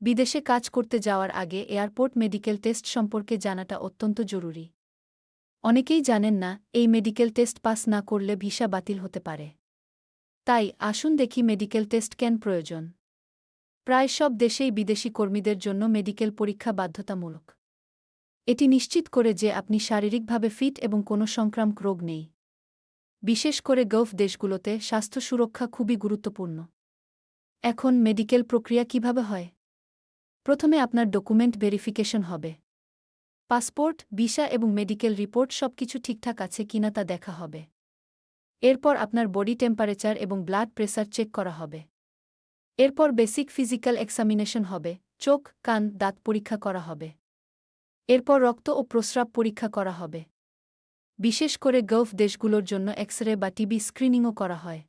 বিদেশে কাজ করতে যাওয়ার আগে এয়ারপোর্ট মেডিকেল টেস্ট সম্পর্কে জানাটা অত্যন্ত জরুরি। অনেকেই জানেন না, এই মেডিকেল টেস্ট পাস না করলে ভিসা বাতিল হতে পারে। তাই আসুন দেখি মেডিকেল টেস্ট কেন প্রয়োজন। প্রায় সব দেশেই বিদেশি কর্মীদের জন্য মেডিকেল পরীক্ষা বাধ্যতামূলক। এটি নিশ্চিত করে যে আপনি শারীরিকভাবে ফিট এবং কোনো সংক্রামক রোগ নেই। বিশেষ করে গালফ দেশগুলোতে স্বাস্থ্য সুরক্ষা খুবই গুরুত্বপূর্ণ। এখন মেডিকেল প্রক্রিয়া কিভাবে হয়? প্রথমে আপনার ডকুমেন্ট ভেরিফিকেশন হবে। পাসপোর্ট, ভিসা এবং মেডিকেল রিপোর্ট সবকিছু ঠিকঠাক আছে কিনা তা দেখা হবে। এরপর আপনার বডি টেম্পারেচার এবং ব্লাড প্রেসার চেক করা হবে। এরপর বেসিক ফিজিক্যাল এক্সামিনেশন হবে, চোখ, কান, দাঁত পরীক্ষা করা হবে। এরপর রক্ত ও প্রস্রাব পরীক্ষা করা হবে। বিশেষ করে গালফ দেশগুলোর জন্য এক্স-রে বা টিবি স্ক্রিনিংও করা হয়।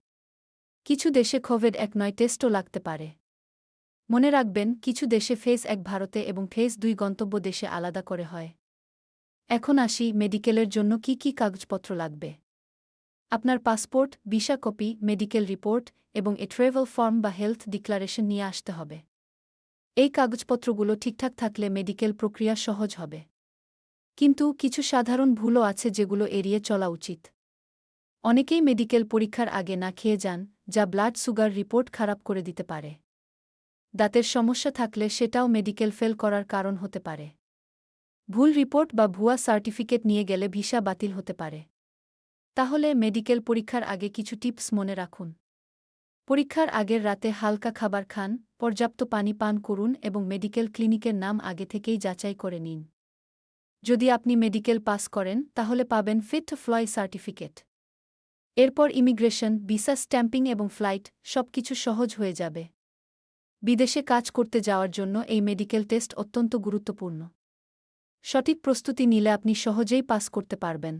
কিছু দেশে কোভিড-19 টেস্টও লাগতে পারে। মনে রাখবেন, কিছু দেশে ফেজ 1 ভারতে এবং ফেজ 2 গন্তব্য দেশে আলাদা করে হয়। এখন আসি মেডিকেলের জন্য কি কি কাগজপত্র লাগবে। আপনার passport, visa copy, medical report এবং ট্রাভেল ফর্ম বা হেলথ ডিক্লারেশন নিয়ে আসতে হবে। এই কাগজপত্রগুলো ঠিকঠাক থাকলে মেডিকেল প্রক্রিয়া সহজ হবে। কিন্তু কিছু সাধারণ ভুলও আছে যেগুলো এড়িয়ে চলা উচিত। অনেকেই মেডিকেল পরীক্ষার আগে না খেয়ে যান, যা ব্লাড সুগার রিপোর্ট খারাপ করে দিতে পারে। দাঁতের সমস্যা থাকলে সেটাও মেডিকেল ফেল করার কারণ হতে পারে। ভুল রিপোর্ট বা ভুয়া সার্টিফিকেট নিয়ে গেলে ভিসা বাতিল হতে পারে। তাহলে মেডিকেল পরীক্ষার আগে কিছু টিপস মনে রাখুন। পরীক্ষার আগের রাতে হালকা খাবার খান, পর্যাপ্ত পানি পান করুন এবং মেডিকেল ক্লিনিকের নাম আগে থেকেই যাচাই করে নিন। যদি আপনি মেডিকেল পাস করেন, তাহলে পাবেন ফিট টু ফ্লাই সার্টিফিকেট। এরপর ইমিগ্রেশন, ভিসা স্ট্যাম্পিং এবং ফ্লাইট সবকিছু সহজ হয়ে যাবে। বিদেশে কাজ করতে যাওয়ার জন্য এই মেডিকেল টেস্ট অত্যন্ত গুরুত্বপূর্ণ। সঠিক প্রস্তুতি নিলে আপনি সহজেই পাস করতে পারবেন।